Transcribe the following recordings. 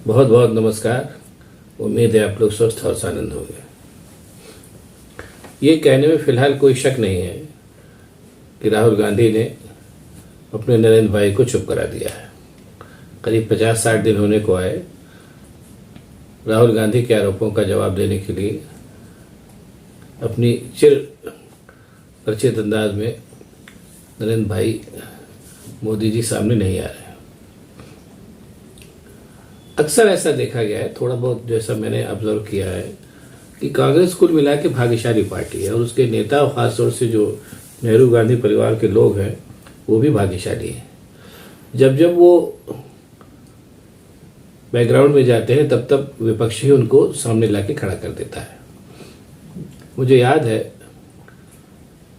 बहुत बहुत नमस्कार। उम्मीद है आप लोग स्वस्थ और आनंद होंगे। ये कहने में फिलहाल कोई शक नहीं है कि राहुल गांधी ने अपने नरेंद्र भाई को चुप करा दिया है। करीब 50-60 दिन होने को आए राहुल गांधी के आरोपों का जवाब देने के लिए अपनी चिर परिचित अंदाज में नरेंद्र भाई मोदी जी सामने नहीं आ रहे। अक्सर ऐसा देखा गया है, थोड़ा बहुत जैसा मैंने ऑब्जर्व किया है कि कांग्रेस कुल मिला के भाग्यशाली पार्टी है और उसके नेता और खासतौर से जो नेहरू गांधी परिवार के लोग हैं वो भी भाग्यशाली हैं। जब जब वो बैकग्राउंड में जाते हैं तब तब विपक्षी उनको सामने लाके खड़ा कर देता है। मुझे याद है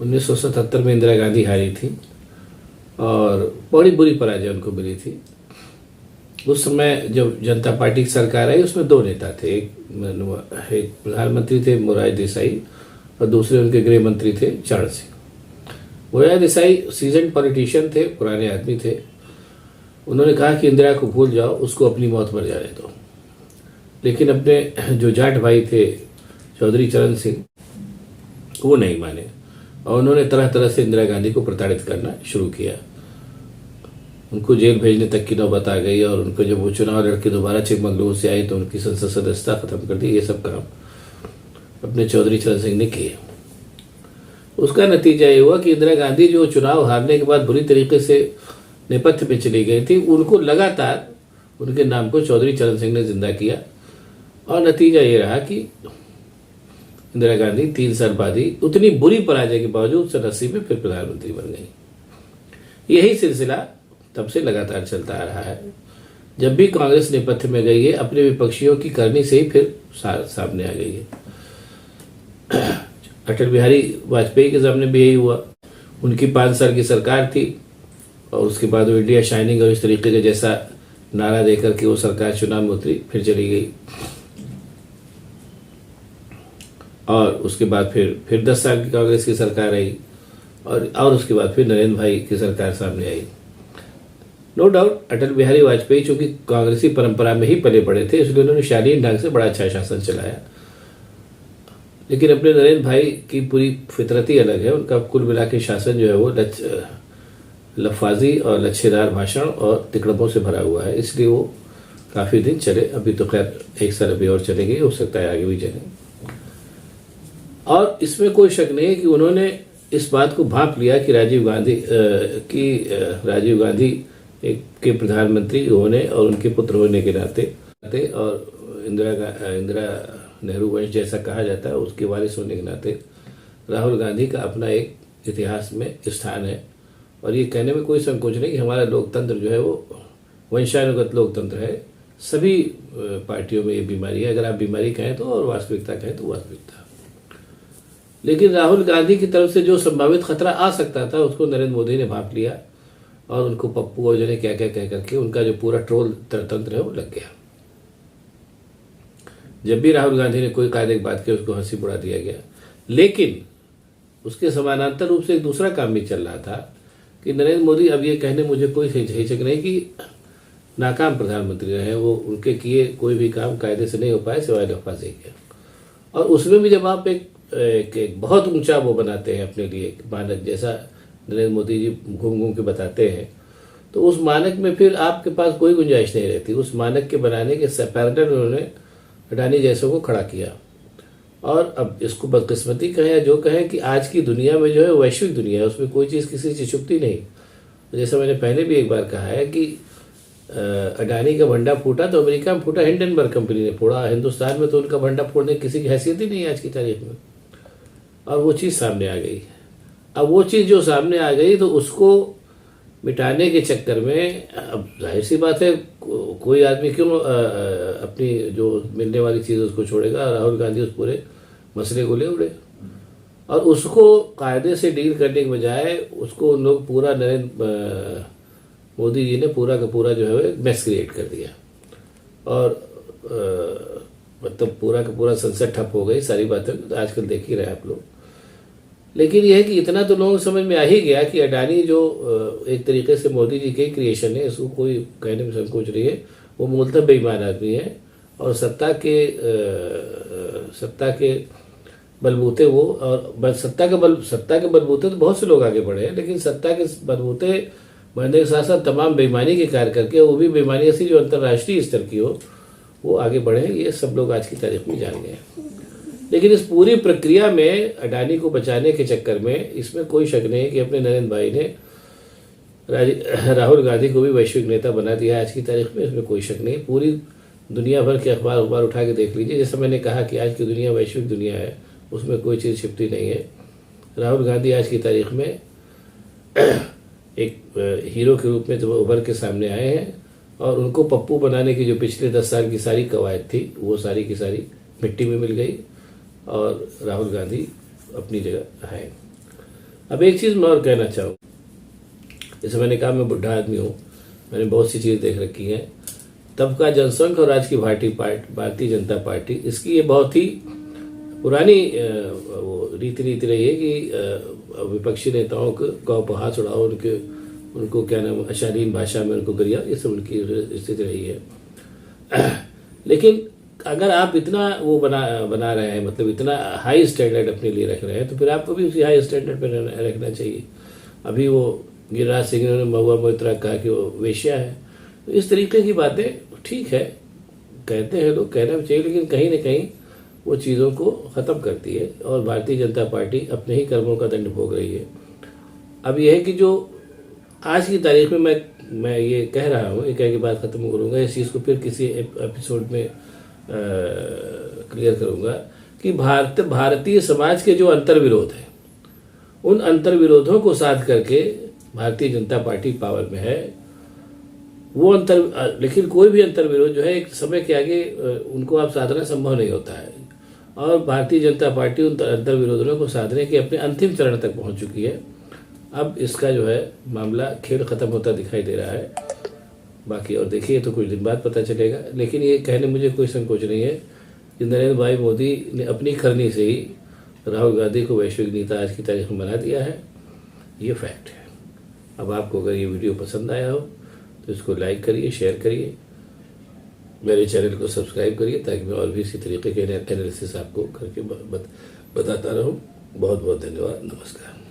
1977 में इंदिरा गांधी हारी थी और बड़ी बुरी पराजय उनको मिली थी। उस समय जब जनता पार्टी की सरकार आई उसमें दो नेता थे, एक प्रधानमंत्री थे मोरारजी देसाई और दूसरे उनके गृह मंत्री थे चरण सिंह। मोरारजी देसाई सीजन पॉलिटिशियन थे, पुराने आदमी थे। उन्होंने कहा कि इंदिरा को भूल जाओ, उसको अपनी मौत पर जाने दो। लेकिन अपने जो जाट भाई थे चौधरी चरण सिंह वो नहीं माने और उन्होंने तरह तरह से इंदिरा गांधी को प्रताड़ित करना शुरू किया। उनको जेल भेजने तक की नौबत आ गई और उनको जब वो चुनाव लड़के दोबारा चिकमगलूर से आई तो उनकी संसद सदस्यता खत्म कर दी। ये सब काम अपने चौधरी चरण सिंह ने किए। उसका नतीजा ये हुआ कि इंदिरा गांधी जो चुनाव हारने के बाद बुरी तरीके से नेपथ्य पे चली गई थी, उनको लगातार उनके नाम को चौधरी चरण सिंह ने जिंदा किया और नतीजा ये रहा कि इंदिरा गांधी 3 साल बाद ही उतनी बुरी पराजय के बावजूद 1980 में फिर प्रधानमंत्री बन गई। यही सिलसिला तब से लगातार चलता आ रहा है। जब भी कांग्रेस नेपथ्य में गई है अपने विपक्षियों की करनी से ही फिर सामने आ गई है। अटल बिहारी वाजपेयी के सामने भी यही हुआ। उनकी 5 साल की सरकार थी और उसके बाद वो इंडिया शाइनिंग और इस तरीके का जैसा नारा देकर के वो सरकार चुनाव में उतरी, फिर चली गई और उसके बाद फिर 10 साल की कांग्रेस की सरकार आई और उसके बाद फिर नरेंद्र भाई की सरकार सामने आई। नो डाउट अटल बिहारी वाजपेयी चूंकि कांग्रेसी परंपरा में ही पले बड़े थे इसलिए उन्होंने शालीन ढंग से बड़ा अच्छा शासन चलाया। लेकिन अपने नरेंद्र भाई की पूरी फितरत ही अलग है। उनका कुल मिला के शासन जो है वो लफाजी और लच्छेदार भाषण और तिकड़मों से भरा हुआ है, इसलिए वो काफी दिन चले। अभी तो खैर 1 साल अभी और चलेंगे, हो सकता है आगे भी चले। और इसमें कोई शक नहीं है कि उन्होंने इस बात को भांप लिया कि राजीव गांधी के प्रधानमंत्री होने और उनके पुत्र होने के नाते और इंदिरा नेहरू वंश जैसा कहा जाता है उसके वारिस होने के नाते राहुल गांधी का अपना एक इतिहास में स्थान है। और ये कहने में कोई संकोच नहीं कि हमारा लोकतंत्र जो है वो वंशानुगत लोकतंत्र है। सभी पार्टियों में ये बीमारी है, अगर आप बीमारी कहें तो, और वास्तविकता कहें तो वास्तविकता। लेकिन राहुल गांधी की तरफ से जो संभावित खतरा आ सकता था उसको नरेंद्र मोदी ने भांप लिया और उनको पप्पू और जने क्या क्या कह करके उनका जो पूरा ट्रोल तंत्र है वो लग गया। जब भी राहुल गांधी ने कोई कायदे की बात की उसको हंसी उड़ा दिया गया। लेकिन उसके समानांतर रूप से एक दूसरा काम भी चल रहा था कि नरेंद्र मोदी अब ये कहने मुझे कोई हिचक नहीं कि नाकाम प्रधानमंत्री रहे, वो उनके किए कोई भी काम कायदे से नहीं हो पाए सिवाय लफाजी के। और उसमें भी जब आप एक बहुत ऊंचा वो बनाते हैं अपने लिए मानक, जैसा नरेंद्र मोदी जी घूम घूम के बताते हैं, तो उस मानक में फिर आपके पास कोई गुंजाइश नहीं रहती। उस मानक के बनाने के पैरेलल उन्होंने अडानी जैसों को खड़ा किया। और अब इसको बदकिस्मती कहें या जो कहें कि आज की दुनिया में जो है वैश्विक दुनिया है, उसमें कोई चीज़ किसी से छुपती नहीं। जैसा मैंने पहले भी एक बार कहा है कि अडानी का भंडा फूटा तो अमेरिका में फूटा, हिंडनबर्ग कंपनी ने फोड़ा। हिंदुस्तान में तो उनका भंडा फोड़ने की किसी की हैसियत ही नहीं है आज की तारीख में। और वो चीज़ सामने आ गई। अब वो चीज़ जो सामने आ गई तो उसको मिटाने के चक्कर में अब जाहिर सी बात है कोई आदमी क्यों अपनी जो मिलने वाली चीज़ उसको छोड़ेगा। राहुल गांधी उस पूरे मसले को ले उड़े और उसको कायदे से डील करने के बजाय उसको उन लोग पूरा नरेंद्र मोदी जी ने पूरा का पूरा जो है मैस क्रिएट कर दिया और मतलब पूरा का पूरा संसद ठप हो गई। सारी बातें तो आजकल देख ही रहे आप लोग। लेकिन यह है कि इतना तो लोगों को समझ में आ ही गया कि अडानी जो एक तरीके से मोदी जी के क्रिएशन है, इसको कोई कहने में संकोच नहीं है। वो मूलतः बेईमान आदमी है और सत्ता के बलबूते वो, और सत्ता के बलबूते तो बहुत से लोग आगे बढ़े हैं, लेकिन सत्ता के बलबूते बढ़ने के साथ साथ तमाम बेईमानी के कार्य करके, वो भी बेईमानी ऐसी जो अंतर्राष्ट्रीय स्तर की हो, वो आगे बढ़े। ये सब लोग आज की तारीख में जान गए। लेकिन इस पूरी प्रक्रिया में अडानी को बचाने के चक्कर में, इसमें कोई शक नहीं कि अपने नरेंद्र भाई ने राहुल गांधी को भी वैश्विक नेता बना दिया आज की तारीख में, इसमें कोई शक नहीं। पूरी दुनिया भर के अखबार उठा के देख लीजिए। जैसे मैंने कहा कि आज की दुनिया वैश्विक दुनिया है, उसमें कोई चीज़ छिपती नहीं है। राहुल गांधी आज की तारीख में एक हीरो के रूप में तो उभर के सामने आए हैं, और उनको पप्पू बनाने की जो पिछले 10 साल की सारी कवायद थी, वो सारी की सारी मिट्टी में मिल गई और राहुल गांधी अपनी जगह है। अब एक चीज़ मैं और कहना चाहूँ, जैसे मैंने कहा मैं बुढ़ा आदमी हूँ, मैंने बहुत सी चीज़ देख रखी हैं। तब का जनसंघ और आज की भारतीय जनता पार्टी, इसकी ये बहुत ही पुरानी वो रीति रही है कि विपक्षी नेताओं को उपहास उड़ाओ, उनको क्या नाम अशालीन भाषा में उनको गरिया, ये सब उनकी स्थिति रही है। लेकिन अगर आप इतना वो बना रहे हैं, मतलब इतना हाई स्टैंडर्ड अपने लिए रख रहे हैं, तो फिर आपको भी उसी हाई स्टैंडर्ड पर रखना चाहिए। अभी वो गिरिराज सिंह ने महुआ मोइत्रा कहा कि वो वेश्या है, तो इस तरीके की बातें ठीक है, कहते हैं लोग, कहना भी चाहिए, लेकिन कहीं ना कहीं वो चीज़ों को ख़त्म करती है और भारतीय जनता पार्टी अपने ही कर्मों का दंड भोग रही है। अब यह है कि जो आज की तारीख में मैं ये कह रहा हूँ, एक की बात ख़त्म करूँगा, इस चीज़ को फिर किसी एपिसोड में क्लियर करूँगा कि भारतीय समाज के जो अंतर्विरोध हैं, उन अंतर्विरोधों को साध करके भारतीय जनता पार्टी पावर में है। वो लेकिन कोई भी अंतर्विरोध जो है एक समय के आगे उनको आप साधना संभव नहीं होता है, और भारतीय जनता पार्टी उन अंतर्विरोधों को साधने के अपने अंतिम चरण तक पहुंच चुकी है। अब इसका जो है मामला खेल खत्म होता दिखाई दे रहा है। बाकी और देखिए तो कुछ दिन बाद पता चलेगा, लेकिन ये कहने मुझे कोई संकोच नहीं है कि नरेंद्र भाई मोदी ने अपनी करनी से ही राहुल गांधी को वैश्विक नेता आज की तारीख में बना दिया है। ये फैक्ट है। अब आपको अगर ये वीडियो पसंद आया हो तो इसको लाइक करिए, शेयर करिए, मेरे चैनल को सब्सक्राइब करिए, ताकि मैं और भी इसी तरीके के एनालिसिस आपको करके बताता रहूं। बहुत बहुत धन्यवाद। नमस्कार।